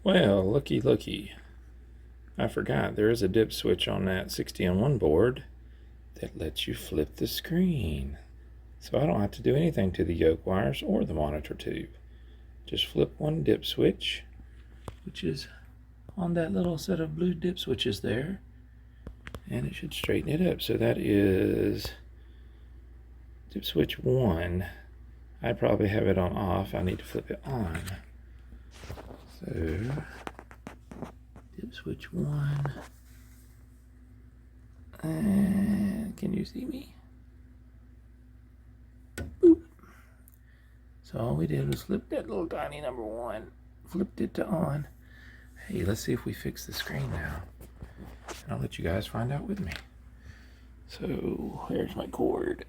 Well, looky. I forgot there is a dip switch on that 60-in-1 board that lets you flip the screen. So I don't have to do anything to the yoke wires or the monitor tube. Just flip one dip switch, which is on that little set of blue dip switches there, and it should straighten it up. So that is dip switch 1. I probably have it on off. I need to flip it on. So dip switch 1. And can you see me? Boop. So all we did was flip that little tiny number 1, flipped it to on. Hey, let's see if we fix the screen now. And I'll let you guys find out with me. So there's my cord.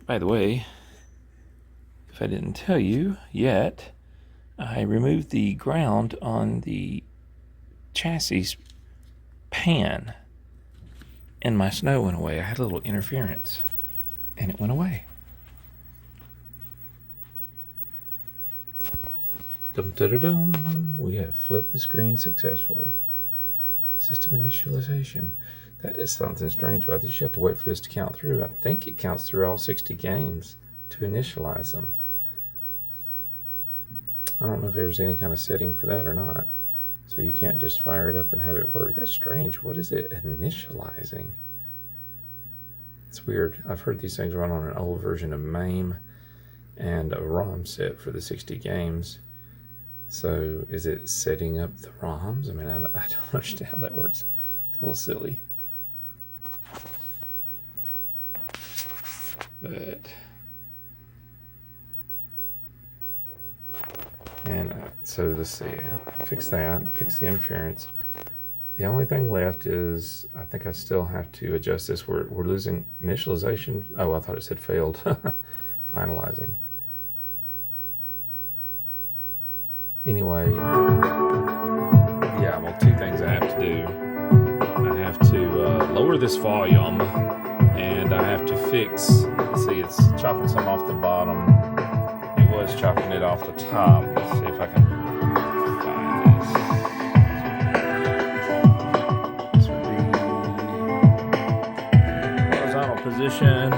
By the way, if I didn't tell you yet, I removed the ground on the chassis pan and my snow went away. I had a little interference and it went away. Dum-da-da-dum. We have flipped the screen successfully. System initialization. That is something strange about this. You have to wait for this to count through. I think it counts through all 60 games to initialize them. I don't know if there's any kind of setting for that or not. So you can't just fire it up and have it work. That's strange. What is it initializing? It's weird. I've heard these things run on an old version of MAME and a ROM set for the 60 games. So is it setting up the ROMs? I mean, I don't understand how that works. It's a little silly. But, and so let's see, I fixed that, I fixed the interference. The only thing left is, I think I still have to adjust this. We're losing initialization. Oh, I thought it said failed. Finalizing. Anyway, yeah, well, two things I have to do. I have to lower this volume, and I have to fix, see, it's chopping some off the bottom. It was chopping it off the top. Let's see if I can find this. This would be horizontal position.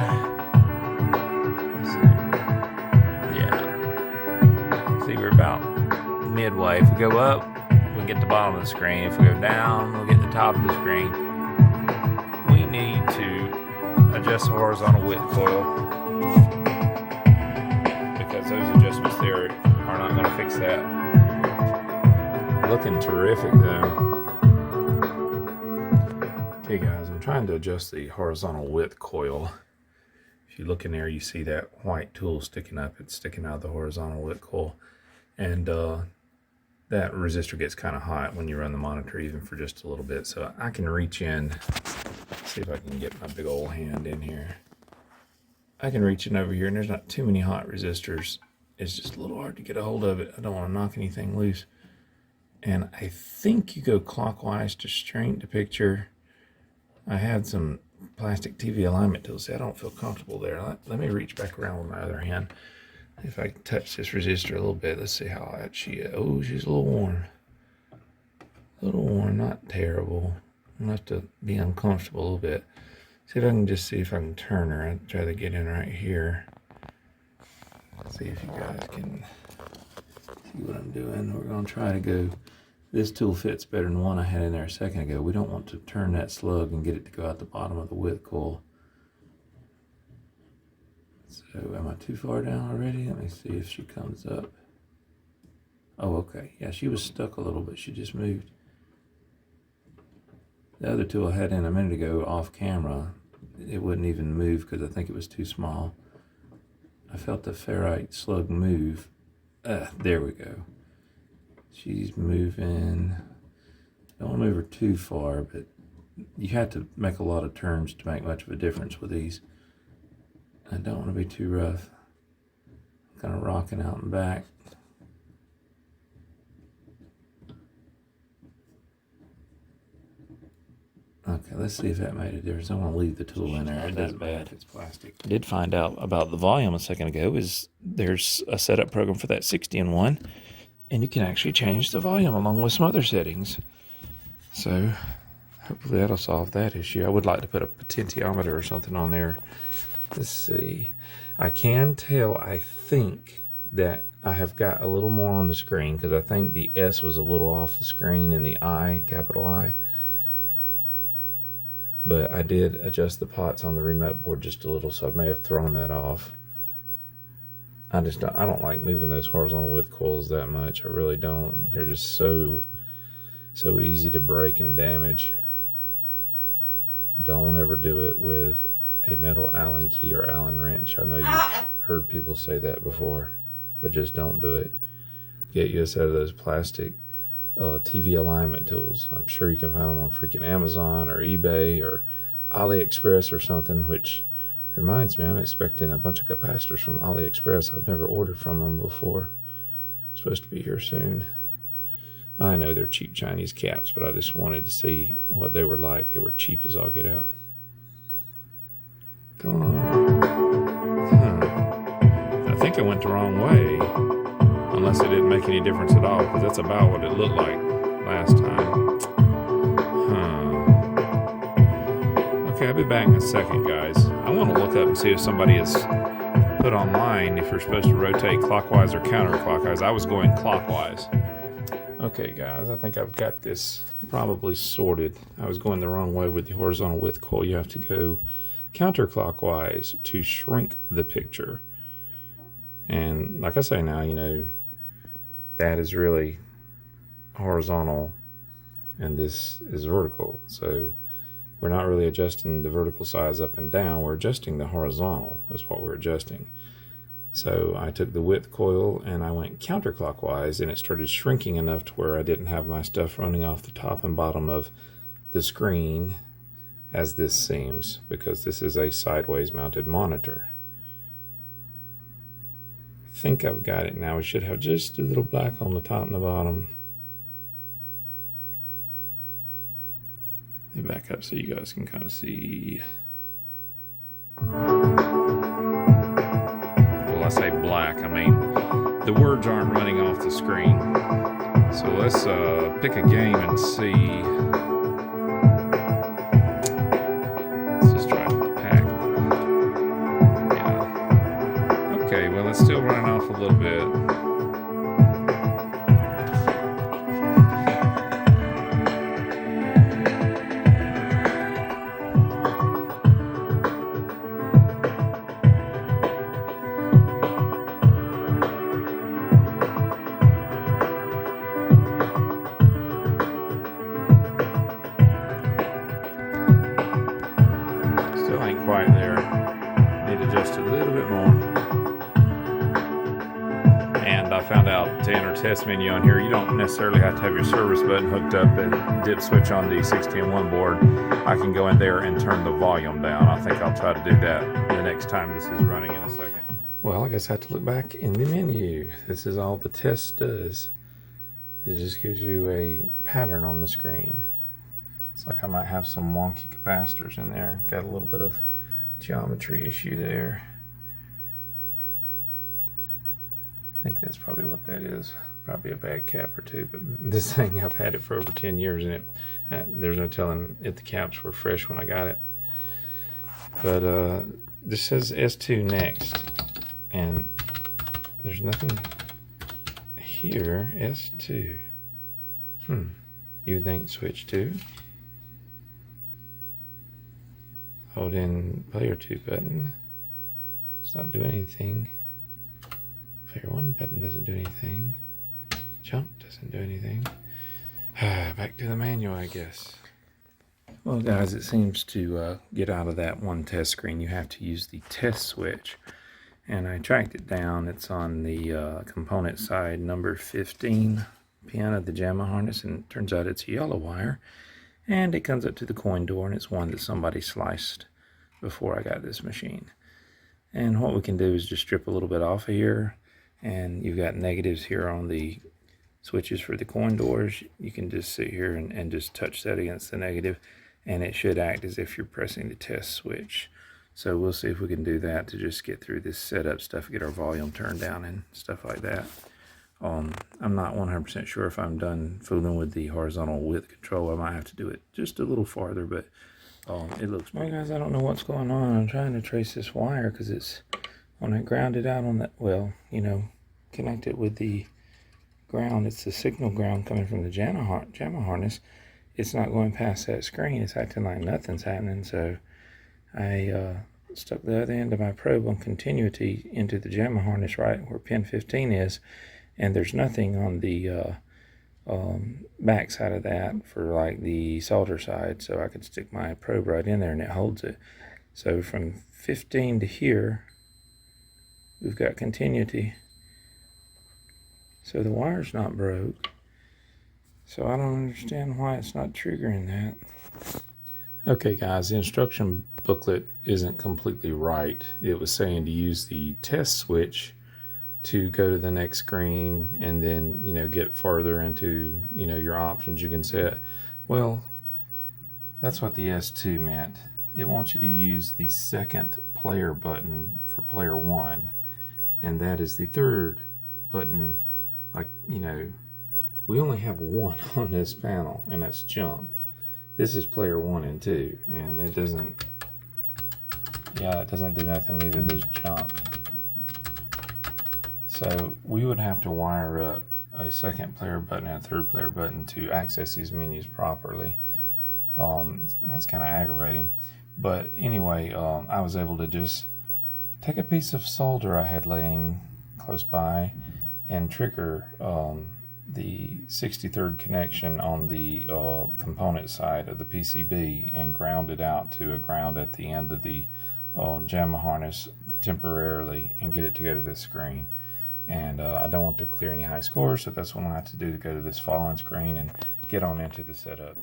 Let's see. Yeah. See, we're about midway. If we go up, we get the bottom of the screen. If we go down, we'll get the top of the screen. We need to adjust the horizontal width coil because those adjustments there are not going to fix that. Looking terrific though. Okay guys, I'm trying to adjust the horizontal width coil. If you look in there, you see that white tool sticking up. It's sticking out of the horizontal width coil. And that resistor gets kind of hot when you run the monitor, even for just a little bit. So I can reach in, see if I can get my big old hand in here. I can reach in over here, and there's not too many hot resistors. It's just a little hard to get a hold of it. I don't want to knock anything loose. And I think you go clockwise to straighten the picture. I had some plastic TV alignment tools. I don't feel comfortable there. Let me reach back around with my other hand. If I touch this resistor a little bit, let's see how hot she is. Oh, she's a little warm. A little warm, not terrible. Enough to be uncomfortable a little bit. See if I can just see if I can turn her. I'll try to get in right here. See if you guys can see what I'm doing. We're going to try to go. This tool fits better than one I had in there a second ago. We don't want to turn that slug and get it to go out the bottom of the width coil. So am I too far down already? Let me see if she comes up. Oh, okay. Yeah, she was stuck a little bit. She just moved. The other tool I had in a minute ago off camera, it wouldn't even move because I think it was too small. I felt the ferrite slug move. There we go. She's moving. Don't want to move her too far, but you have to make a lot of turns to make much of a difference with these. I don't want to be too rough. Kind of rocking out and back. Okay, let's see if that made a difference. I want to leave the tool in there. It doesn't bad. It's plastic. I did find out about the volume a second ago. There's a setup program for that 60-in-1, And you can actually change the volume along with some other settings. So hopefully that'll solve that issue. I would like to put a potentiometer or something on there. Let's see. I can tell, I think, that I have got a little more on the screen because I think the S was a little off the screen and the I, capital I. But I did adjust the pots on the remote board just a little, so I may have thrown that off. I don't like moving those horizontal width coils that much. I really don't. They're just so easy to break and damage. Don't ever do it with a metal Allen key or Allen wrench. I know you've heard people say that before, but just don't do it. Get you a set of those plastic TV alignment tools. I'm sure you can find them on freaking Amazon or eBay or AliExpress or something, which reminds me, I'm expecting a bunch of capacitors from AliExpress. I've never ordered from them before. It's supposed to be here soon. I know they're cheap Chinese caps, but I just wanted to see what they were like. They were cheap as all get out. Come on. I think I went the wrong way. Unless it didn't make any difference at all, because that's about what it looked like last time. Okay, I'll be back in a second, guys. I want to look up and see if somebody has put online if you're supposed to rotate clockwise or counterclockwise. I was going clockwise. Okay, guys, I think I've got this probably sorted. I was going the wrong way with the horizontal width coil. You have to go counterclockwise to shrink the picture. And like I say now, you know, that is really horizontal and this is vertical. So we're not really adjusting the vertical size up and down. We're adjusting the horizontal is what we're adjusting. So I took the width coil and I went counterclockwise, and it started shrinking enough to where I didn't have my stuff running off the top and bottom of the screen as this seems, because this is a sideways mounted monitor. I think I've got it now. We should have just a little black on the top and the bottom. Let me back up so you guys can kind of see. Well, I say black, I mean the words aren't running off the screen. So let's pick a game and see. Let's just try pack. Yeah. Okay, well, it's still running off a little bit. Still ain't quite there. Need to adjust it a little bit more. And I found out to enter test menu on here, you don't necessarily have to have your service button hooked up and dip switch on the 16-1 board. I can go in there and turn the volume down. I think I'll try to do that the next time this is running in a second. Well, I guess I have to look back in the menu. This is all the test does. It just gives you a pattern on the screen. It's like I might have some wonky capacitors in there. Got a little bit of geometry issue there. I think that's probably what that is. Probably a bad cap or two, but this thing, I've had it for over 10 years and there's no telling if the caps were fresh when I got it. But this says S2 next, and there's nothing here. S2. You would think switch 2. Hold in player 2 button. It's not doing anything. Player 1 button doesn't do anything. Jump doesn't do anything. Back to the manual, I guess. Well, guys, it seems to get out of that one test screen. You have to use the test switch. And I tracked it down. It's on the component side, number 15 pin of the JAMA harness. And it turns out it's a yellow wire. And it comes up to the coin door, and it's one that somebody sliced before I got this machine. And what we can do is just strip a little bit off of here, and you've got negatives here on the switches for the coin doors. You can just sit here and just touch that against the negative, and it should act as if you're pressing the test switch. So we'll see if we can do that to just get through this setup stuff, get our volume turned down and stuff like that. I'm not 100% sure if I'm done fooling with the horizontal width control. I might have to do it just a little farther, but it looks pretty. Well, guys, I don't know what's going on. I'm trying to trace this wire because it's, when I ground it out on that, well, you know, connect it with the ground, it's the signal ground coming from the JAMA harness. It's not going past that screen. It's acting like nothing's happening. So I stuck the other end of my probe on continuity into the JAMA harness right where pin 15 is, and there's nothing on the back side of that for like the solder side, so I could stick my probe right in there and it holds it. So from 15 to here we've got continuity, so the wire's not broke, so I don't understand why it's not triggering that. Okay guys, the instruction booklet isn't completely right. It was saying to use the test switch to go to the next screen and then, you know, get further into, you know, your options you can set. Well, that's what the S2 meant. It wants you to use the second player button for player 1, and that is the third button. Like, you know, we only have one on this panel, and that's jump. This is player 1 and 2, and it doesn't, yeah, it doesn't do nothing, neither does jump. So we would have to wire up a second player button and a third player button to access these menus properly. That's kind of aggravating. But anyway, I was able to just take a piece of solder I had laying close by and trigger the 63rd connection on the component side of the PCB and ground it out to a ground at the end of the JAMA harness temporarily and get it to go to this screen. And I don't want to clear any high scores, so that's what I have to do to go to this following screen and get on into the setup.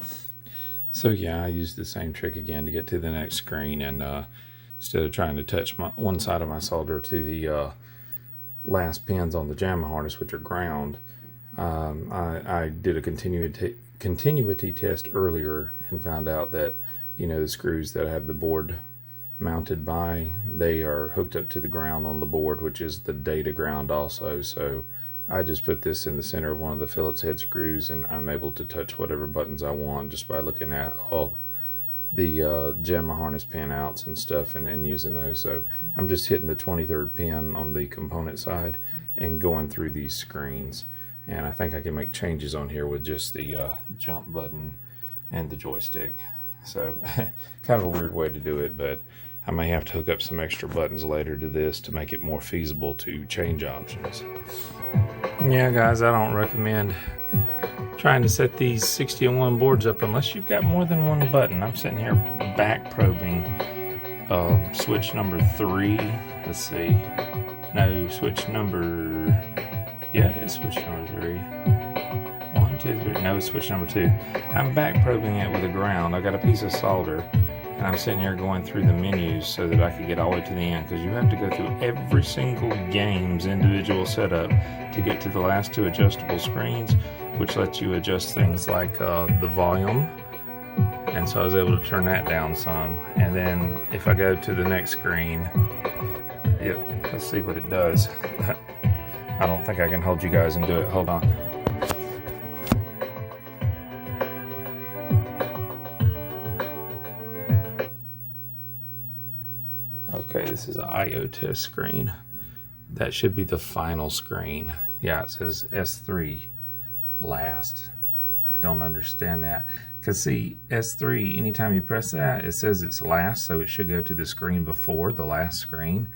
So yeah, I used the same trick again to get to the next screen, and instead of trying to touch one side of my solder to the last pins on the JAMA harness, which are ground, I did a continuity test earlier and found out that, you know, the screws that I have the board mounted by, they are hooked up to the ground on the board, which is the data ground also. So I just put this in the center of one of the Phillips head screws, and I'm able to touch whatever buttons I want just by looking at all the JAMA harness pin outs and stuff, and using those. So I'm just hitting the 23rd pin on the component side and going through these screens, and I think I can make changes on here with just the jump button and the joystick. So kind of a weird way to do it, but I may have to hook up some extra buttons later to this to make it more feasible to change options. Yeah guys, I don't recommend trying to set these 6001 boards up unless you've got more than one button. I'm sitting here back probing switch number 3. Let's see. No, switch number, yeah, it is switch number 3. 1, 2, 3. No, it's switch number 2. I'm back probing it with a ground. I got a piece of solder, and I'm sitting here going through the menus so that I could get all the way to the end, because you have to go through every single game's individual setup to get to the last 2 adjustable screens, which lets you adjust things like the volume. And so I was able to turn that down some. And then if I go to the next screen, yep, let's see what it does. I don't think I can hold you guys and do it. Hold on. Okay, this is an I/O test screen. That should be the final screen. Yeah, it says S3 last. I don't understand that. Because see, S3, anytime you press that, it says it's last, so it should go to the screen before the last screen.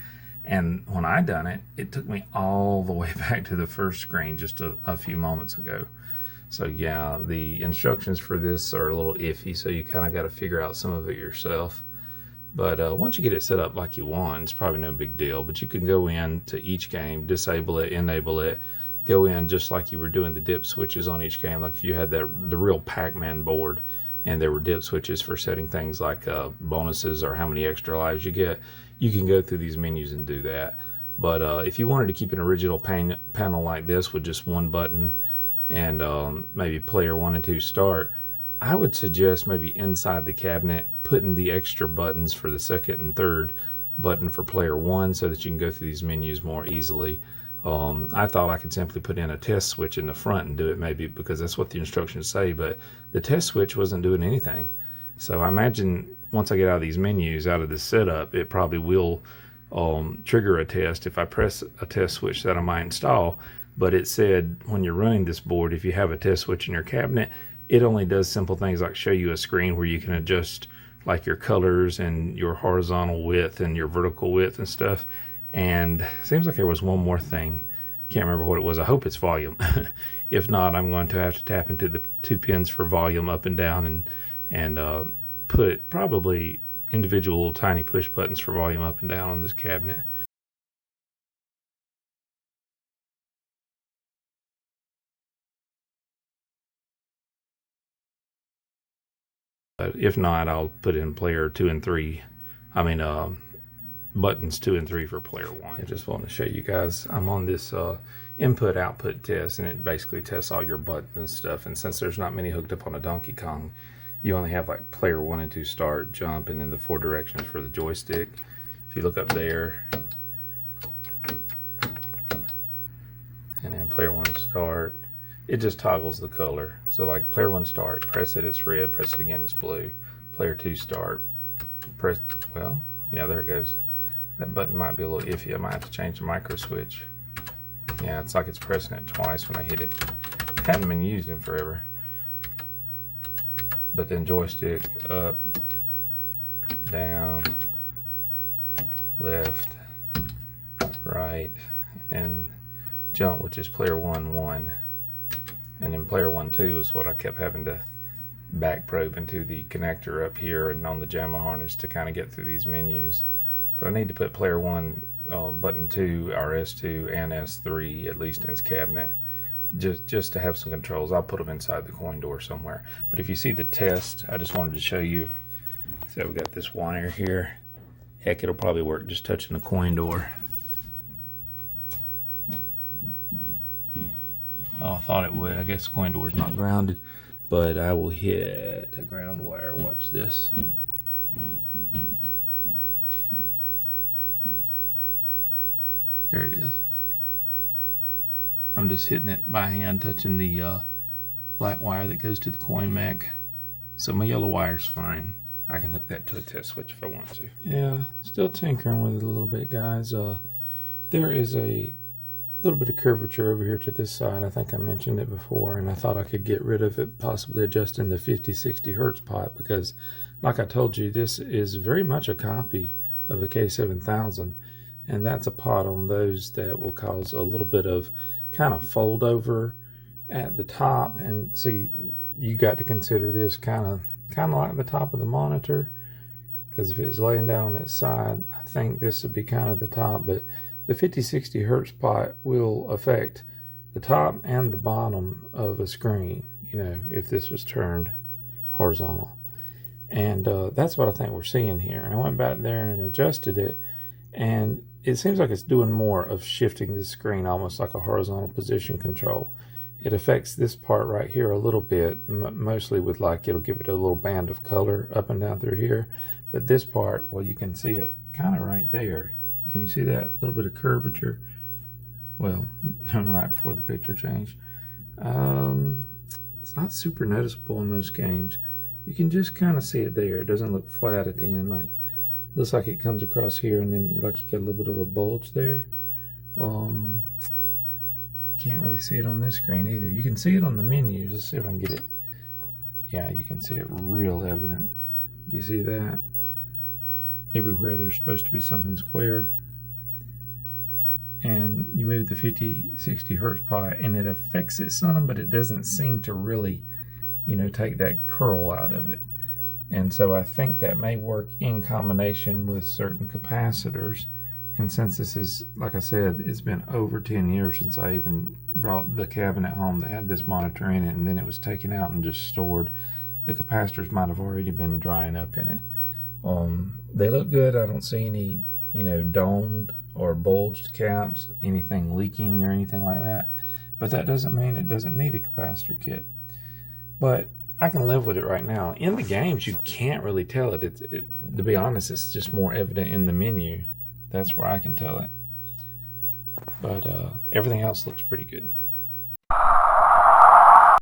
And when I done it, it took me all the way back to the first screen just a few moments ago. So yeah, the instructions for this are a little iffy, so you kind of got to figure out some of it yourself. But once you get it set up like you want, it's probably no big deal. But you can go in to each game, disable it, enable it, go in just like you were doing the dip switches on each game. Like if you had the real Pac-Man board and there were dip switches for setting things like bonuses or how many extra lives you get, you can go through these menus and do that. But if you wanted to keep an original panel like this with just one button and maybe player 1 and 2 start, I would suggest maybe inside the cabinet putting the extra buttons for the second and third button for player 1 so that you can go through these menus more easily. I thought I could simply put in a test switch in the front and do it, maybe because that's what the instructions say, but the test switch wasn't doing anything. So I imagine once I get out of these menus, out of this setup, it probably will trigger a test if I press a test switch that I might install. But it said when you're running this board, if you have a test switch in your cabinet, it only does simple things like show you a screen where you can adjust like your colors and your horizontal width and your vertical width and stuff. And it seems like there was one more thing. Can't remember what it was. I hope it's volume. If not, I'm going to have to tap into the 2 pins for volume up and down, and put probably individual tiny push buttons for volume up and down on this cabinet. But if not, I'll put in player 2 and 3. Buttons 2 and 3 for player 1. I just want to show you guys, I'm on this input output test, and it basically tests all your buttons and stuff. And since there's not many hooked up on a Donkey Kong, you only have like player 1 and 2 start, jump, and then the 4 directions for the joystick. If you look up there, and then player 1 start, it just toggles the color. So like player 1 start, press it, it's red, press it again, it's blue. Player 2 start, press, well, yeah, there it goes. That button might be a little iffy. I might have to change the micro switch. Yeah, it's like it's pressing it twice when I hit it. Hadn't been used in forever. But then joystick, up, down, left, right, and jump, which is player 1, 1. And then player 1, 2 is what I kept having to back probe into the connector up here and on the JAMA harness to kind of get through these menus. But I need to put player 1, button 2, or S2 and S3 at least in his cabinet, just to have some controls. I'll put them inside the coin door somewhere. But if you see the test, I just wanted to show you. So we got this wire here. Heck, it'll probably work just touching the coin door. Oh, I thought it would. I guess the coin door is not grounded, but I will hit a ground wire. Watch this. There it is. I'm just hitting it by hand, touching the black wire that goes to the coin mech. So my yellow wire's fine. I can hook that to a test switch if I want to. Yeah, still tinkering with it a little bit, guys. There is a little bit of curvature over here to this side. I think I mentioned it before, and I thought I could get rid of it, possibly adjusting the 50-60 hertz pot, because like I told you, this is very much a copy of a K7000. And that's a pot on those that will cause a little bit of kind of fold over at the top. And see, you got to consider this kind of like the top of the monitor, because if it's laying down on its side, I think this would be kind of the top. But the 50-60 hertz pot will affect the top and the bottom of a screen, you know, if this was turned horizontal. And that's what I think we're seeing here. And I went back there and adjusted it, and it seems like it's doing more of shifting the screen, almost like a horizontal position control. It affects this part right here a little bit, mostly with like, it'll give it a little band of color up and down through here. But this part, well, you can see it kind of right there. Can you see that little bit of curvature? Well, right before the picture changed. It's not super noticeable in most games. You can just kind of see it there. It doesn't look flat at the end, like looks like it comes across here, and then like you get a little bit of a bulge there. Can't really see it on this screen either. You can see it on the menus. Let's see if I can get it. Yeah, you can see it real evident. Do you see that? Everywhere there's supposed to be something square. And you move the 50-60 hertz pot, and it affects it some, but it doesn't seem to really, you know, take that curl out of it. And so I think that may work in combination with certain capacitors. And since this is, like I said, it's been over 10 years since I even brought the cabinet home that had this monitor in it, and then it was taken out and just stored, the capacitors might have already been drying up in it. They look good. I don't see any, you know, domed or bulged caps, anything leaking or anything like that. But that doesn't mean it doesn't need a capacitor kit. But I can live with it right now. In the games, you can't really tell it. To be honest, it's just more evident in the menu. That's where I can tell it. But everything else looks pretty good.